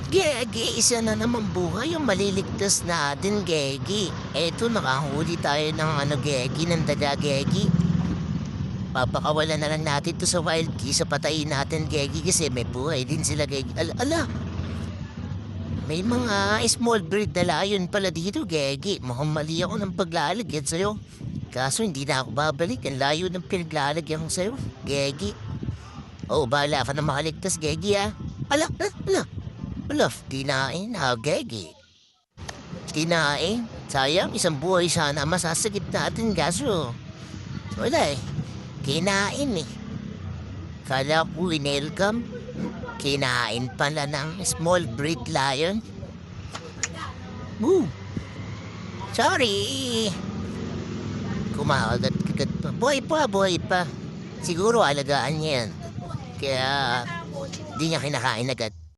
Gegi, isa na naman buhay yung maliligtas natin, Gegi. Eto, nakahuli tayo ng Gegi, ng daga, Gegi. Papakawalan na lang natin to sa wild geese sa patayin natin, Gegi, kasi may buhay din sila, Gegi. Ala, may mga small breed na layon pala dito, Gegi. Mukhang mali ako ng paglalagyan sa'yo. Kaso hindi na ako babalik. Ang layo ng pinaglalagyan ko sa'yo, Gegi. Oh, bahala ka na makaligtas, Gegi, ah. Ala, kinain na, Gegi. Kinain? Sayang, isang buhay sana masasagip natin, kaso wala eh. Kinain eh. Kala ko welcome. Kinain pala ng small breed lion. Woo! Sorry! Kumakagat-kagat pa. Buhay pa. Siguro alagaan niya yan. Kaya di niya kinakain agad.